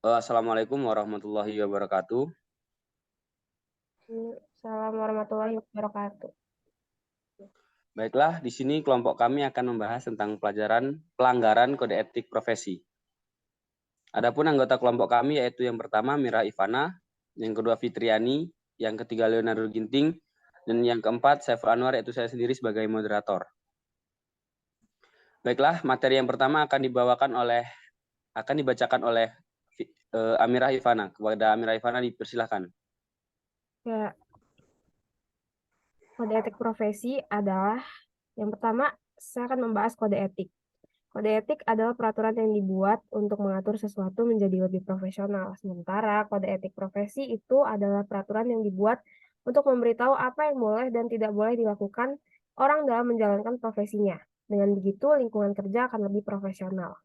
Assalamualaikum warahmatullahi wabarakatuh. Assalamualaikum warahmatullahi wabarakatuh. Baiklah, di sini kelompok kami akan membahas tentang pelanggaran kode etik profesi. Adapun anggota kelompok kami yaitu yang pertama Mira Ivana, yang kedua Fitriani, yang ketiga Leonardo Ginting, dan yang keempat Saiful Anwar yaitu saya sendiri sebagai moderator. Baiklah, materi yang pertama akan dibacakan oleh Amirah Ivana. Kepada Amirah Ivana dipersilahkan. Ya, kode etik profesi adalah yang pertama saya akan membahas kode etik. Kode etik adalah peraturan yang dibuat untuk mengatur sesuatu menjadi lebih profesional. Sementara kode etik profesi itu adalah peraturan yang dibuat untuk memberitahu apa yang boleh dan tidak boleh dilakukan orang dalam menjalankan profesinya. Dengan begitu, lingkungan kerja akan lebih profesional.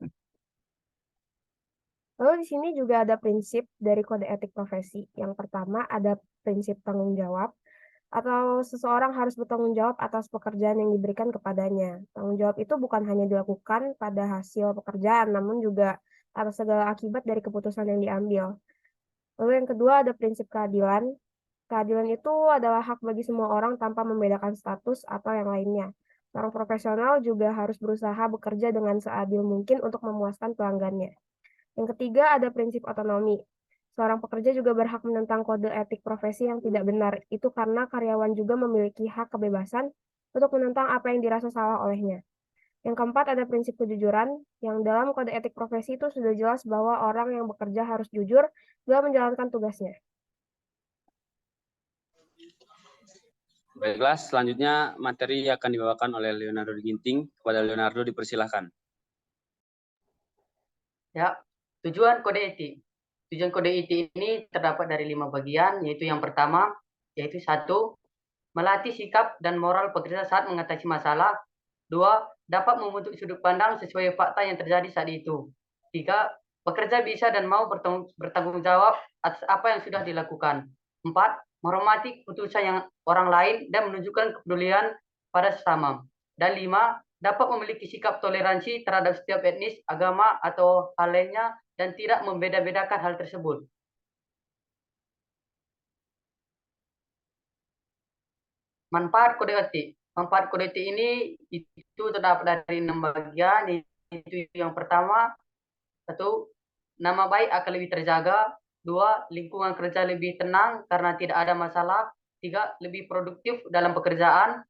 Lalu di sini juga ada prinsip dari kode etik profesi. Yang pertama ada prinsip tanggung jawab, atau seseorang harus bertanggung jawab atas pekerjaan yang diberikan kepadanya. Tanggung jawab itu bukan hanya dilakukan pada hasil pekerjaan, namun juga atas segala akibat dari keputusan yang diambil. Lalu yang kedua ada prinsip keadilan. Keadilan itu adalah hak bagi semua orang tanpa membedakan status atau yang lainnya. Seorang profesional juga harus berusaha bekerja dengan seadil mungkin untuk memuaskan pelanggannya. Yang ketiga ada prinsip otonomi. Seorang pekerja juga berhak menentang kode etik profesi yang tidak benar. Itu karena karyawan juga memiliki hak kebebasan untuk menentang apa yang dirasa salah olehnya. Yang keempat ada prinsip kejujuran, yang dalam kode etik profesi itu sudah jelas bahwa orang yang bekerja harus jujur dalam menjalankan tugasnya. Baiklah, selanjutnya materi akan dibawakan oleh Leonardo Ginting. Kepada Leonardo dipersilahkan. Ya, tujuan kode etik. Tujuan kode etik ini terdapat dari 5 bagian, yaitu yang pertama, yaitu 1, melatih sikap dan moral pekerja saat mengatasi masalah. 2, dapat membentuk sudut pandang sesuai fakta yang terjadi saat itu. 3, pekerja bisa dan mau bertanggung jawab atas apa yang sudah dilakukan. 4, menghormati keputusan yang orang lain dan menunjukkan kepedulian pada sesama. Dan 5, dapat memiliki sikap toleransi terhadap setiap etnis, agama, atau hal lainnya dan tidak membeda-bedakan hal tersebut. Manfaat kode etik. Manfaat kode etik ini itu terdapat dari 6 bagian. Itu yang pertama, 1, nama baik akan lebih terjaga. 2, lingkungan kerja lebih tenang karena tidak ada masalah. 3, lebih produktif dalam pekerjaan.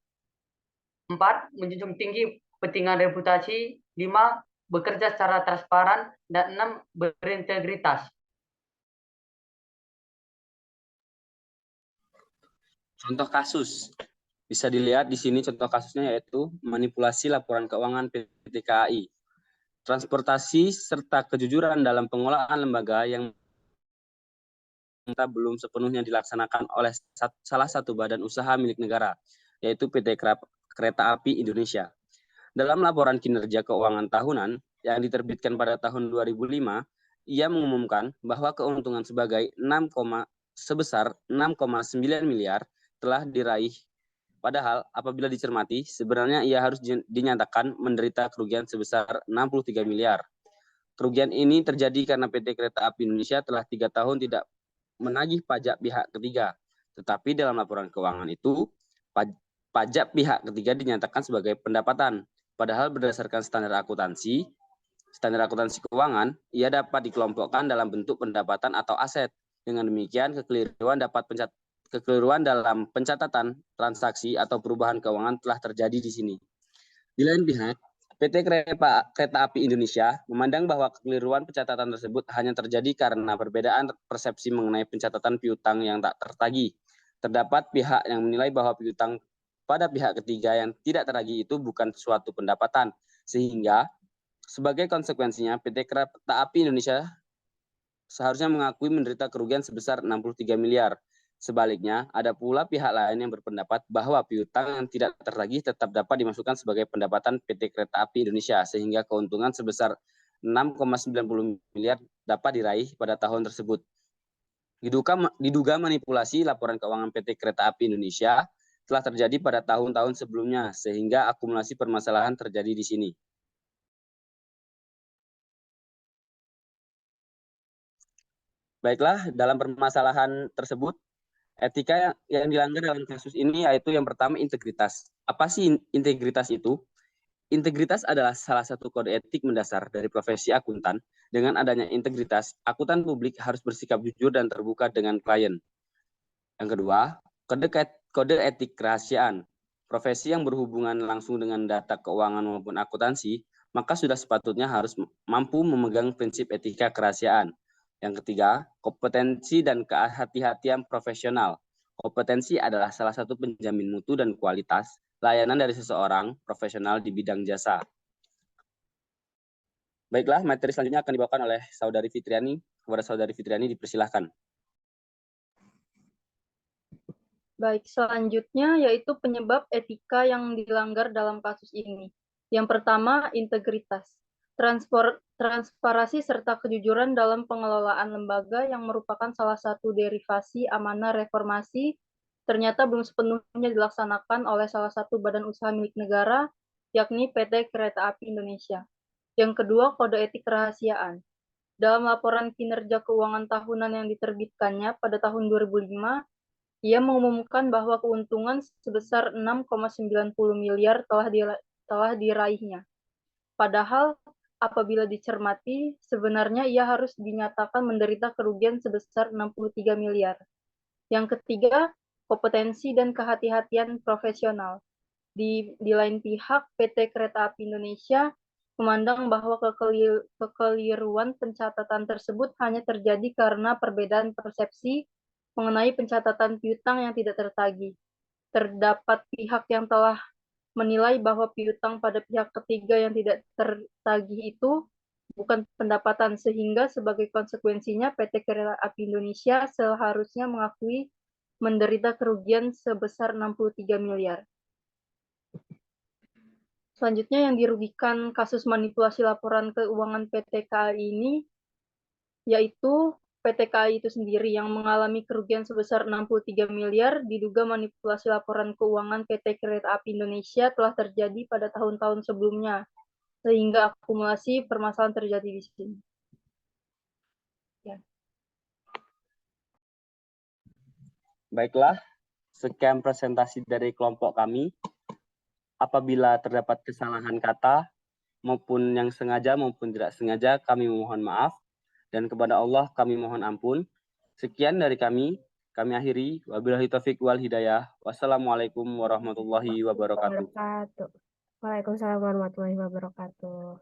4, menjunjung tinggi kepentingan reputasi. 5, bekerja secara transparan. Dan 6, berintegritas. Contoh kasus. Bisa dilihat di sini contoh kasusnya yaitu manipulasi laporan keuangan PT KAI, transportasi serta kejujuran dalam pengolahan lembaga yang belum sepenuhnya dilaksanakan oleh salah satu badan usaha milik negara, yaitu PT Kereta Api Indonesia. Dalam laporan kinerja keuangan tahunan yang diterbitkan pada tahun 2005, ia mengumumkan bahwa keuntungan sebesar 6,9 miliar telah diraih. Padahal apabila dicermati, sebenarnya ia harus dinyatakan menderita kerugian sebesar 63 miliar. Kerugian ini terjadi karena PT Kereta Api Indonesia telah 3 tahun tidak menagih pajak pihak ketiga. Tetapi dalam laporan keuangan itu, pajak pihak ketiga dinyatakan sebagai pendapatan. Padahal berdasarkan standar akuntansi keuangan, ia dapat dikelompokkan dalam bentuk pendapatan atau aset. Dengan demikian, kekeliruan dalam pencatatan transaksi atau perubahan keuangan telah terjadi di sini. Di lain pihak, PT Kereta Api Indonesia memandang bahwa kekeliruan pencatatan tersebut hanya terjadi karena perbedaan persepsi mengenai pencatatan piutang yang tak tertagih. Terdapat pihak yang menilai bahwa piutang pada pihak ketiga yang tidak tertagih itu bukan suatu pendapatan, sehingga sebagai konsekuensinya PT Kereta Api Indonesia seharusnya mengakui menderita kerugian sebesar 63 miliar. Sebaliknya, ada pula pihak lain yang berpendapat bahwa piutang yang tidak tertagih tetap dapat dimasukkan sebagai pendapatan PT Kereta Api Indonesia, sehingga keuntungan sebesar 6,90 miliar dapat diraih pada tahun tersebut. Diduga manipulasi laporan keuangan PT Kereta Api Indonesia telah terjadi pada tahun-tahun sebelumnya, sehingga akumulasi permasalahan terjadi di sini. Baiklah, dalam permasalahan tersebut, etika yang dilanggar dalam kasus ini yaitu yang pertama integritas. Apa sih integritas itu? Integritas adalah salah satu kode etik mendasar dari profesi akuntan. Dengan adanya integritas, akuntan publik harus bersikap jujur dan terbuka dengan klien. Yang kedua, kode etik kerahasiaan. Profesi yang berhubungan langsung dengan data keuangan maupun akuntansi, maka sudah sepatutnya harus mampu memegang prinsip etika kerahasiaan. Yang ketiga, kompetensi dan kehati-hatian profesional. Kompetensi adalah salah satu penjamin mutu dan kualitas layanan dari seseorang profesional di bidang jasa. Baiklah, materi selanjutnya akan dibawakan oleh Saudari Fitriani. Kepada Saudari Fitriani dipersilahkan. Baik, selanjutnya yaitu penyebab etika yang dilanggar dalam kasus ini. Yang pertama, integritas. Transparansi serta kejujuran dalam pengelolaan lembaga yang merupakan salah satu derivasi amanah reformasi ternyata belum sepenuhnya dilaksanakan oleh salah satu badan usaha milik negara, yakni PT Kereta Api Indonesia. Yang kedua, kode etik kerahasiaan. Dalam laporan kinerja keuangan tahunan yang diterbitkannya pada tahun 2005, ia mengumumkan bahwa keuntungan sebesar 6,90 miliar telah diraihnya. Padahal apabila dicermati, sebenarnya ia harus dinyatakan menderita kerugian sebesar 63 miliar. Yang ketiga, kompetensi dan kehati-hatian profesional. Di lain pihak, PT Kereta Api Indonesia memandang bahwa kekeliruan pencatatan tersebut hanya terjadi karena perbedaan persepsi mengenai pencatatan piutang yang tidak tertagih. Terdapat pihak yang telah menilai bahwa piutang pada pihak ketiga yang tidak tertagih itu bukan pendapatan, sehingga sebagai konsekuensinya PT Kereta Api Indonesia seharusnya mengakui menderita kerugian sebesar 63 miliar. Selanjutnya yang dirugikan kasus manipulasi laporan keuangan PT KAI ini yaitu PT KAI itu sendiri yang mengalami kerugian sebesar 63 miliar diduga manipulasi laporan keuangan PT Kereta Api Indonesia telah terjadi pada tahun-tahun sebelumnya, sehingga akumulasi permasalahan terjadi di sini. Ya. Baiklah, sekian presentasi dari kelompok kami. Apabila terdapat kesalahan kata maupun yang sengaja maupun tidak sengaja, kami memohon maaf. Dan kepada Allah kami mohon ampun. Sekian dari kami akhiri. Wabillahi taufiq wal hidayah. Wassalamualaikum warahmatullahi wabarakatuh. Waalaikumsalam warahmatullahi wabarakatuh.